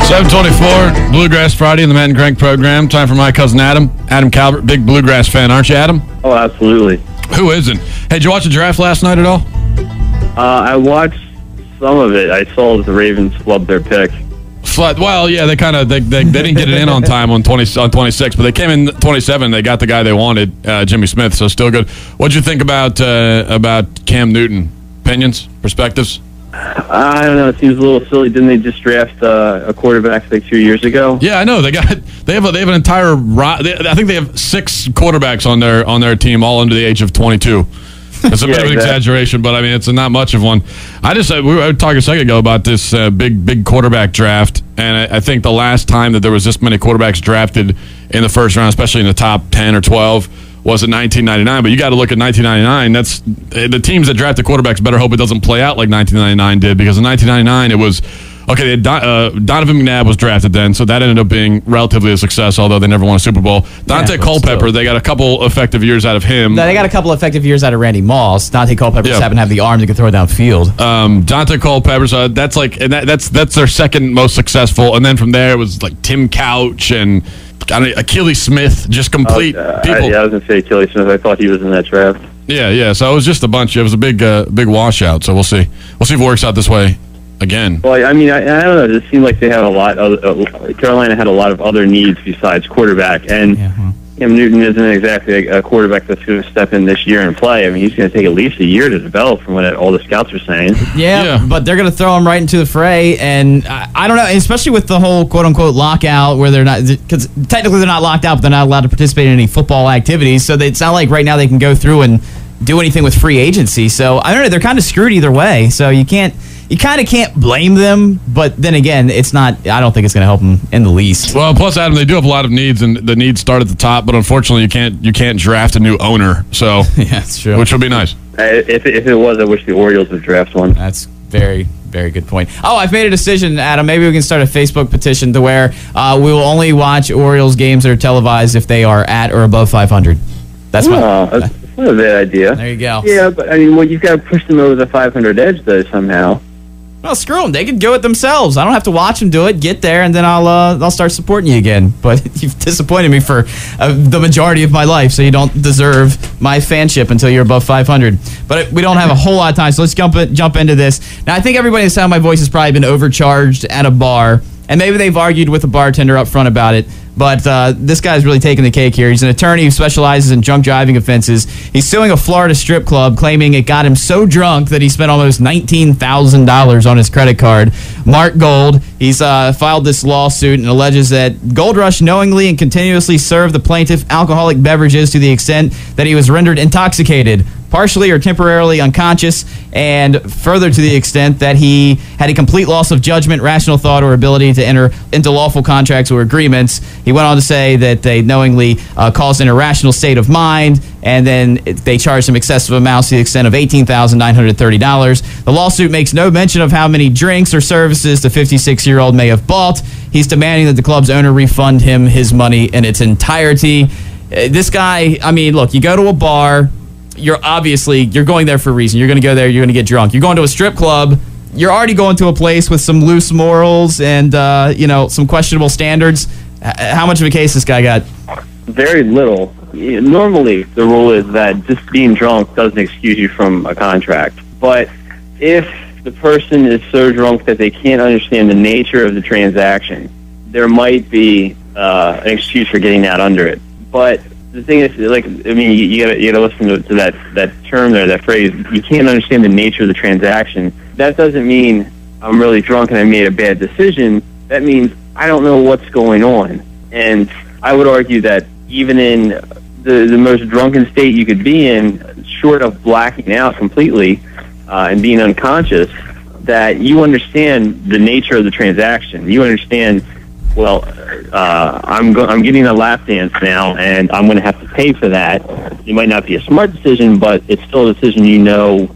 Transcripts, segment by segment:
7:24, Bluegrass Friday in the Matt and Crank program. Time for my cousin Adam. Adam Calvert, big Bluegrass fan, aren't you, Adam? Oh, absolutely. Who isn't? Hey, did you watch the draft last night at all? I watched some of it. I saw that the Ravens flubbed their pick. Well, yeah, they didn't get it in on time on 26, but they came in 27. They got the guy they wanted, Jimmy Smith. So still good. What'd you think about Cam Newton? Opinions, perspectives? I don't know. It seems a little silly. Didn't they just draft a quarterback like 2 years ago? Yeah, I know. They have an entire. I think they have 6 quarterbacks on their team, all under the age of 22. It's a bit of an exaggeration, but I mean it's not much of one. We were talking a second ago about this big quarterback draft, and I think the last time that there was this many quarterbacks drafted in the first round, especially in the top 10 or 12, was in 1999. But you got to look at 1999. That's the teams that drafted quarterbacks better hope it doesn't play out like 1999 did, because in 1999 it was. Okay, Donovan McNabb was drafted then, so that ended up being relatively a success, although they never won a Super Bowl. Dante Culpepper, they got a couple effective years out of him. They got a couple effective years out of Randy Moss. Dante Culpepper just happened to have the arm that could throw it downfield. Dante Culpepper, that's their second most successful, and then from there it was like Tim Couch and Achilles Smith, just complete people. I was going to say Achilles Smith. I thought he was in that draft. Yeah. So it was just a bunch. It was a big washout. So we'll see. We'll see if it works out this way again. Well, I mean, I don't know. It seemed like they had a lot. Carolina had a lot of other needs besides quarterback, and Cam Newton isn't exactly a quarterback that's going to step in this year and play. I mean, he's going to take at least a year to develop, from what all the scouts are saying. Yeah, but they're going to throw him right into the fray, and I don't know, especially with the whole quote-unquote lockout, where they're not, because technically they're not locked out, but they're not allowed to participate in any football activities, so it's not like right now they can go through and do anything with free agency. So I don't know, they're kind of screwed either way, so you kind of can't blame them, but then again, it's not. I don't think it's going to help them in the least. Well, plus, Adam, they do have a lot of needs, and the needs start at the top. But unfortunately, you can't draft a new owner. So yeah, that's true. Which would be nice. If it was, I wish the Orioles would draft one. That's very, very good point. Oh, I've made a decision, Adam. Maybe we can start a Facebook petition to where we will only watch Orioles games that are televised if they are at or above 500. That's not a bad idea. There you go. Yeah, but I mean, you've got to push them over the 500 edge, though, somehow. Well, screw them. They can do it themselves. I don't have to watch them do it. Get there, and then I'll start supporting you again. But you've disappointed me for the majority of my life, so you don't deserve my fanship until you're above 500. But we don't have a whole lot of time, so let's jump into this. Now, I think everybody in the sound of my voice has probably been overcharged at a bar, and maybe they've argued with the bartender up front about it. But this guy's really taking the cake here. He's an attorney who specializes in drunk driving offenses. He's suing a Florida strip club, claiming it got him so drunk that he spent almost $19,000 on his credit card. Marc Gold, he's filed this lawsuit and alleges that Gold Rush knowingly and continuously served the plaintiff alcoholic beverages to the extent that he was rendered intoxicated, partially or temporarily unconscious, and further to the extent that he had a complete loss of judgment, rational thought, or ability to enter into lawful contracts or agreements. He went on to say that they knowingly caused an irrational state of mind, and then they charged him excessive amounts to the extent of $18,930. The lawsuit makes no mention of how many drinks or services the 56-year-old may have bought. He's demanding that the club's owner refund him his money in its entirety. This guy, I mean, look, you go to a bar, you're going there for a reason. You're going to go there, you're going to get drunk. You're going to a strip club, you're already going to a place with some loose morals and some questionable standards. How much of a case this guy got? Very little. Normally, the rule is that just being drunk doesn't excuse you from a contract. But if the person is so drunk that they can't understand the nature of the transaction, there might be an excuse for getting out under it. But the thing is, you gotta listen to that term there, that phrase. You can't understand the nature of the transaction. That doesn't mean I'm really drunk and I made a bad decision. That means I don't know what's going on. And I would argue that even in the most drunken state you could be in, short of blacking out completely and being unconscious, that you understand the nature of the transaction. You understand, well, I'm getting a lap dance now, and I'm going to have to pay for that. It might not be a smart decision, but it's still a decision. You know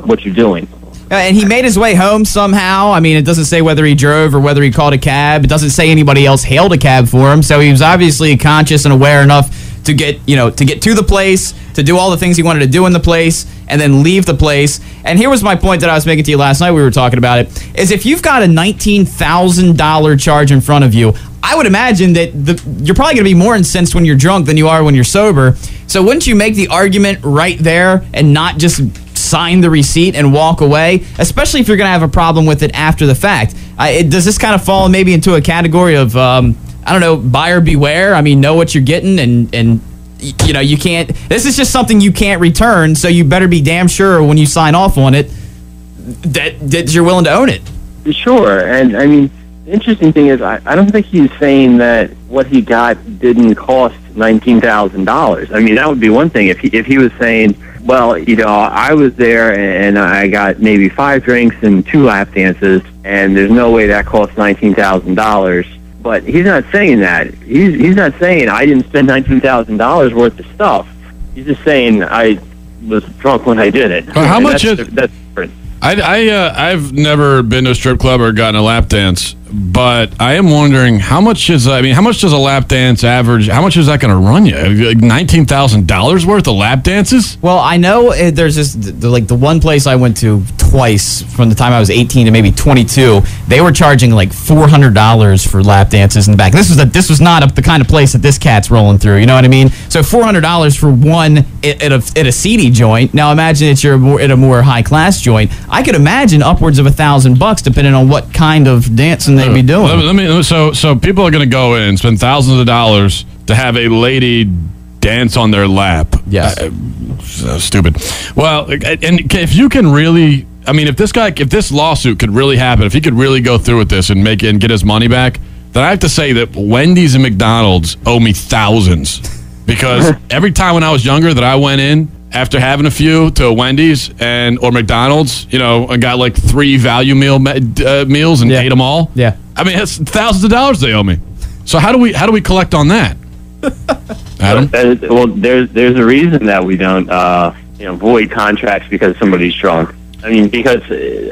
what you're doing. And he made his way home somehow. I mean, it doesn't say whether he drove or whether he called a cab. It doesn't say anybody else hailed a cab for him. So he was obviously conscious and aware enough to get to the place, to do all the things he wanted to do in the place, and then leave the place. And here was my point that I was making to you last night. We were talking about it. Is if you've got a $19,000 charge in front of you, I would imagine that you're probably going to be more incensed when you're drunk than you are when you're sober. So wouldn't you make the argument right there and not just sign the receipt and walk away, especially if you're going to have a problem with it after the fact? Does this kind of fall maybe into a category of, I don't know, buyer beware? I mean, know what you're getting, and you can't, this is just something you can't return, so you better be damn sure when you sign off on it that you're willing to own it. Sure, and I mean, the interesting thing is, I don't think he's saying that what he got didn't cost $19,000. I mean, that would be one thing if he was saying, well, I was there and I got maybe 5 drinks and 2 lap dances, and there's no way that cost $19,000. But he's not saying that. He's not saying I didn't spend $19,000 worth of stuff. He's just saying I was drunk when I did it. But how much that's different. I've never been to a strip club or gotten a lap dance, but I am wondering how much does a lap dance average? How much is that going to run you? Like $19,000 worth of lap dances? Well, I know there's this the one place I went to twice from the time I was 18 to maybe 22. They were charging like $400 for lap dances in the back. This was not the kind of place that this cat's rolling through. You know what I mean? So $400 for one at a seedy joint. Now imagine it's at a more high class joint. I could imagine upwards of $1,000 depending on what kind of dancing they'd be doing. So people are going to go in and spend thousands of dollars to have a lady dance on their lap. Yes. So stupid. Well, and if you can really, I mean, if this lawsuit could really happen, if he could really go through with this and get his money back, then I have to say that Wendy's and McDonald's owe me thousands, because every time when I was younger that I went in after having a few to a Wendy's or McDonald's, and got like 3 value meals and ate them all. Yeah. I mean, it's thousands of dollars they owe me. So how do we collect on that? Adam? Well, there's a reason that we don't void contracts because somebody's drunk. I mean, because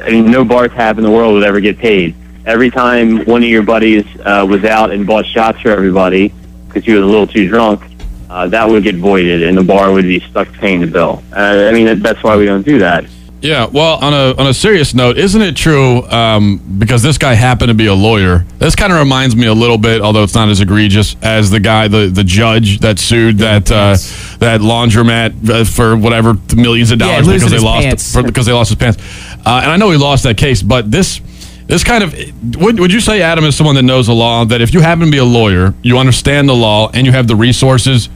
no bar tab in the world would ever get paid. Every time one of your buddies was out and bought shots for everybody because he was a little too drunk, that would get voided, and the bar would be stuck paying the bill. I mean, that's why we don't do that. Yeah, well, on a serious note, isn't it true, because this guy happened to be a lawyer, this kind of reminds me a little bit, although it's not as egregious, as the guy, the judge that sued that laundromat for whatever, millions of dollars because they lost his pants. And I know he lost that case, but this kind of, would you say, Adam, is someone that knows the law, that if you happen to be a lawyer, you understand the law, and you have the resources,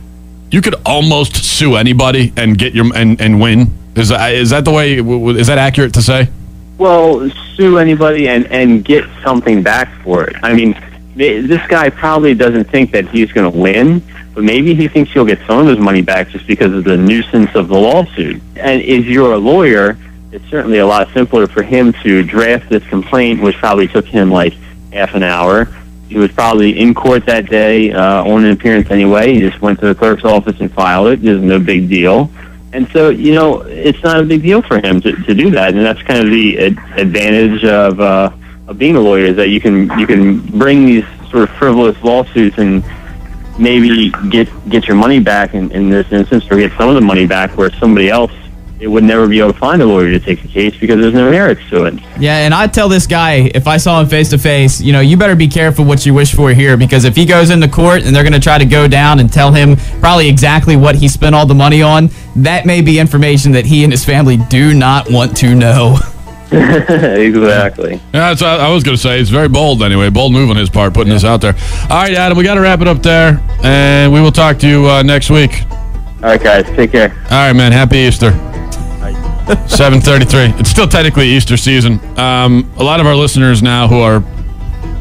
you could almost sue anybody and get and win? Is that the way? Is that accurate to say? Well, sue anybody and get something back for it. I mean, this guy probably doesn't think that he's going to win, but maybe he thinks he'll get some of his money back just because of the nuisance of the lawsuit. And if you're a lawyer, it's certainly a lot simpler for him to draft this complaint, which probably took him like half an hour. He was probably in court that day on an appearance anyway. He just went to the clerk's office and filed it. There's no big deal. And so, it's not a big deal for him to do that. And that's kind of the advantage of being a lawyer, is that you can bring these sort of frivolous lawsuits and maybe get your money back in this instance, or get some of the money back where somebody else, it would never be able to find a lawyer to take the case because there's no merits to it. Yeah, and I'd tell this guy, if I saw him face to face, you better be careful what you wish for here, because if he goes into court and they're going to try to go down and tell him probably exactly what he spent all the money on, that may be information that he and his family do not want to know. Exactly. Yeah, that's what I was going to say. It's very bold anyway. Bold move on his part, putting this out there. All right, Adam, we got to wrap it up there, and we will talk to you next week. All right, guys. Take care. All right, man. Happy Easter. 7:33. It's still technically Easter season. A lot of our listeners now who are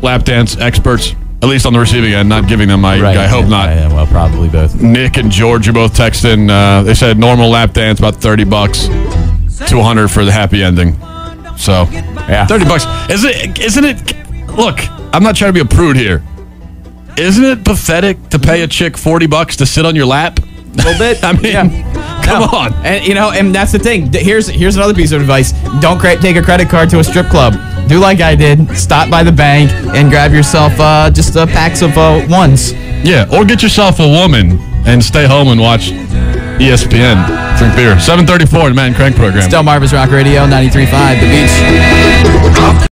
lap dance experts, at least on the receiving end, not giving them I hope not. Yeah, well, probably both. Nick and George are both texting. They said normal lap dance about $30, $200 for the happy ending. So, yeah, $30. Isn't it? Look, I'm not trying to be a prude here. Isn't it pathetic to pay a chick $40 to sit on your lap? A little bit. I mean, come on. And and that's the thing. Here's another piece of advice. Don't take a credit card to a strip club. Do like I did. Stop by the bank and grab yourself just packs of ones. Yeah, or get yourself a woman and stay home and watch ESPN. Drink beer. 7:34, the Matt and Crank program. Still Marvin's Rock Radio, 93.5, The Beach.